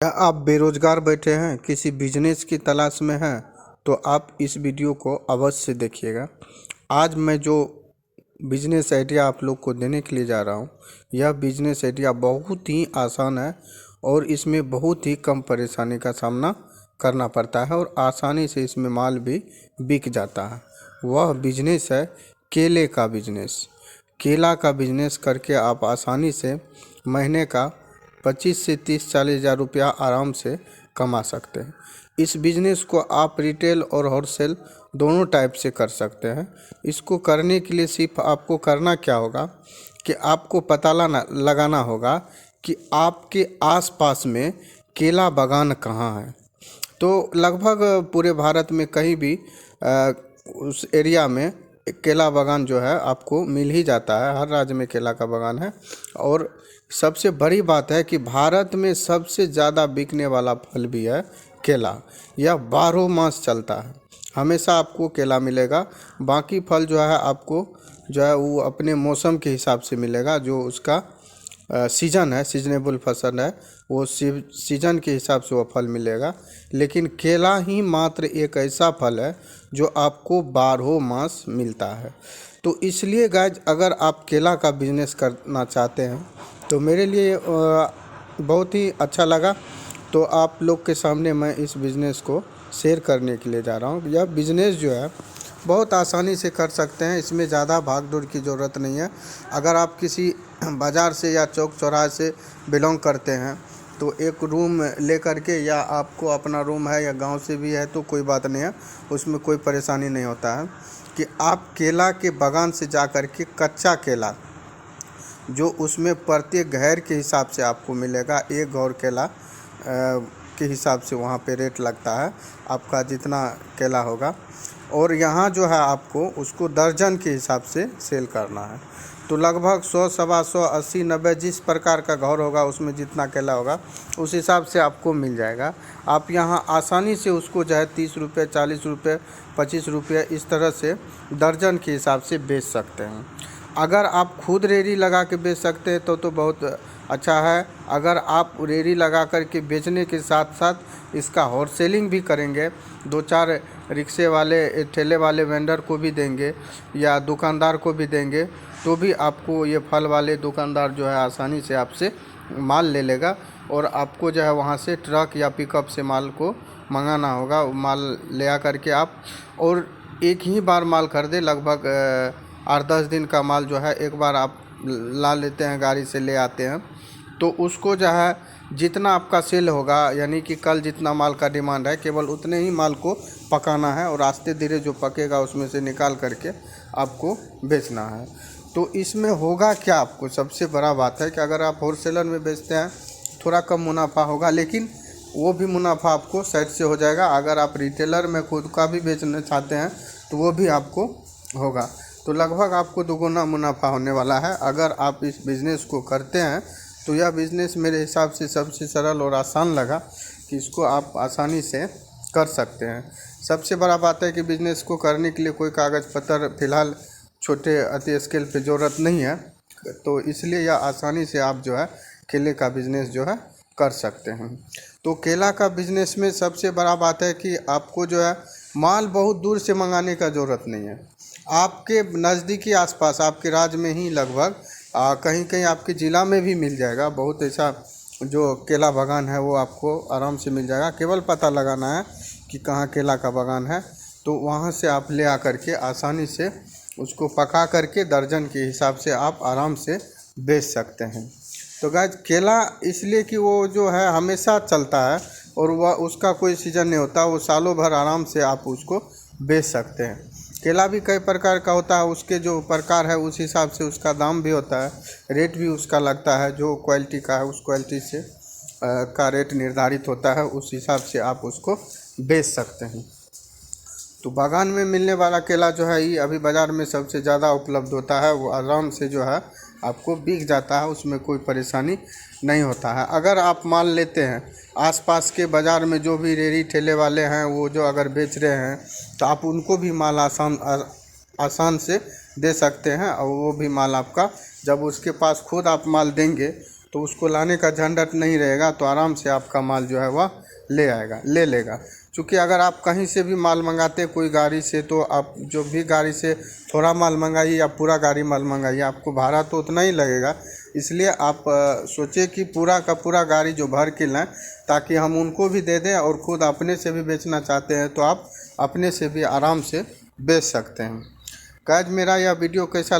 क्या आप बेरोजगार बैठे हैं, किसी बिजनेस की तलाश में हैं, तो आप इस वीडियो को अवश्य देखिएगा। आज मैं जो बिजनेस आइडिया आप लोग को देने के लिए जा रहा हूँ, यह बिजनेस आइडिया बहुत ही आसान है और इसमें बहुत ही कम परेशानी का सामना करना पड़ता है और आसानी से इसमें माल भी बिक जाता है। वह बिजनेस है केले का बिजनेस। केला का बिजनेस करके आप आसानी से महीने का 25 से 30-40 हज़ार रुपया आराम से कमा सकते हैं। इस बिज़नेस को आप रिटेल और होलसेल दोनों टाइप से कर सकते हैं। इसको करने के लिए सिर्फ आपको करना क्या होगा कि आपको पता लगाना होगा कि आपके आसपास में केला बागान कहाँ है। तो लगभग पूरे भारत में कहीं भी उस एरिया में केला बागान जो है आपको मिल ही जाता है। हर राज्य में केला का बागान है और सबसे बड़ी बात है कि भारत में सबसे ज़्यादा बिकने वाला फल भी है केला। यह 12 मास चलता है, हमेशा आपको केला मिलेगा। बाकी फल जो है आपको जो है वो अपने मौसम के हिसाब से मिलेगा। जो उसका सीजन है, सीजनेबल फसल है, वो सीजन के हिसाब से वो फल मिलेगा। लेकिन केला ही मात्र एक ऐसा फल है जो आपको 12 मास मिलता है। तो इसलिए गाइज, अगर आप केला का बिजनेस करना चाहते हैं तो मेरे लिए बहुत ही अच्छा लगा। तो आप लोग के सामने मैं इस बिज़नेस को शेयर करने के लिए जा रहा हूँ। यह बिज़नेस जो है बहुत आसानी से कर सकते हैं, इसमें ज़्यादा भाग दौड़ की ज़रूरत नहीं है। अगर आप किसी बाज़ार से या चौक चौराहे से बिलोंग करते हैं तो एक रूम ले करके, या आपको अपना रूम है या गांव से भी है तो कोई बात नहीं है, उसमें कोई परेशानी नहीं होता है कि आप केला के बागान से जा कर के कच्चा केला जो उसमें प्रत्येक घर के हिसाब से आपको मिलेगा। एक घौर केला के हिसाब से वहाँ पे रेट लगता है आपका जितना केला होगा, और यहाँ जो है आपको उसको दर्जन के हिसाब से सेल करना है। तो लगभग 100, 125, 80, 90 जिस प्रकार का घौर होगा उसमें जितना केला होगा उस हिसाब से आपको मिल जाएगा। आप यहाँ आसानी से उसको जो है 30 रुपये, 40 रुपये, 25 रुपये इस तरह से दर्जन के हिसाब से बेच सकते हैं। अगर आप खुद रेहड़ी लगा के बेच सकते हैं तो बहुत अच्छा है। अगर आप रेहड़ी लगा कर के बेचने के साथ साथ इसका होलसेलिंग भी करेंगे, 2-4 रिक्शे वाले, ठेले वाले वेंडर को भी देंगे या दुकानदार को भी देंगे, तो भी आपको ये फल वाले दुकानदार जो है आसानी से आपसे माल ले लेगा और आपको जो है वहाँ से ट्रक या पिकअप से माल को मंगाना होगा। माल ले आ करके आप, और एक ही बार माल खरीदे, लगभग 8-10 दिन का माल जो है एक बार आप ला लेते हैं, गाड़ी से ले आते हैं, तो उसको जो है जितना आपका सेल होगा, यानी कि कल जितना माल का डिमांड है केवल उतने ही माल को पकाना है और आस्ते धीरे जो पकेगा उसमें से निकाल करके आपको बेचना है। तो इसमें होगा क्या, आपको सबसे बड़ा बात है कि अगर आप होलसेलर में बेचते हैं थोड़ा कम मुनाफा होगा, लेकिन वो भी मुनाफा आपको साइड से हो जाएगा। अगर आप रिटेलर में खुद का भी बेचना चाहते हैं तो वो भी आपको होगा। तो लगभग आपको दोगुना मुनाफा होने वाला है अगर आप इस बिज़नेस को करते हैं। तो यह बिज़नेस मेरे हिसाब से सबसे सरल और आसान लगा कि इसको आप आसानी से कर सकते हैं। सबसे बड़ा बात है कि बिज़नेस को करने के लिए कोई कागज़ पत्र फ़िलहाल छोटे अति स्केल पे ज़रूरत नहीं है, तो इसलिए यह आसानी से आप जो है केले का बिज़नेस जो है कर सकते हैं। तो केला का बिज़नेस में सबसे बड़ा बात है कि आपको जो है माल बहुत दूर से मंगाने का ज़रूरत नहीं है। आपके नज़दीकी आसपास आपके राज्य में ही लगभग कहीं कहीं आपके ज़िला में भी मिल जाएगा। बहुत ऐसा जो केला बागान है वो आपको आराम से मिल जाएगा। केवल पता लगाना है कि कहाँ केला का बागान है, तो वहाँ से आप ले आकर के आसानी से उसको पका करके दर्जन के हिसाब से आप आराम से बेच सकते हैं। तो गाइस, केला इसलिए कि वो जो है हमेशा चलता है और वह उसका कोई सीज़न नहीं होता, वो सालों भर आराम से आप उसको बेच सकते हैं। केला भी कई प्रकार का होता है, उसके जो प्रकार है उस हिसाब से उसका दाम भी होता है, रेट भी उसका लगता है। जो क्वालिटी का है उस क्वालिटी से का रेट निर्धारित होता है, उस हिसाब से आप उसको बेच सकते हैं। तो बागान में मिलने वाला केला जो है ये अभी बाज़ार में सबसे ज़्यादा उपलब्ध होता है, वो आराम से जो है आपको बिक जाता है, उसमें कोई परेशानी नहीं होता है। अगर आप माल लेते हैं आसपास के बाज़ार में, जो भी रेहड़ी ठेले वाले हैं वो जो अगर बेच रहे हैं तो आप उनको भी माल आसान से दे सकते हैं और वो भी माल आपका, जब उसके पास खुद आप माल देंगे तो उसको लाने का झंझट नहीं रहेगा, तो आराम से आपका माल जो है वह ले लेगा। क्योंकि अगर आप कहीं से भी माल मंगाते कोई गाड़ी से, तो आप जो भी गाड़ी से थोड़ा माल मंगाइए या पूरा गाड़ी माल मंगाइए, आपको भाड़ा तो उतना ही लगेगा। इसलिए आप सोचिए कि पूरा का पूरा गाड़ी जो भर के लाएँ, ताकि हम उनको भी दे दें, और खुद अपने से भी बेचना चाहते हैं तो आप अपने से भी आराम से बेच सकते हैं। गाइस, मेरा यह वीडियो कैसा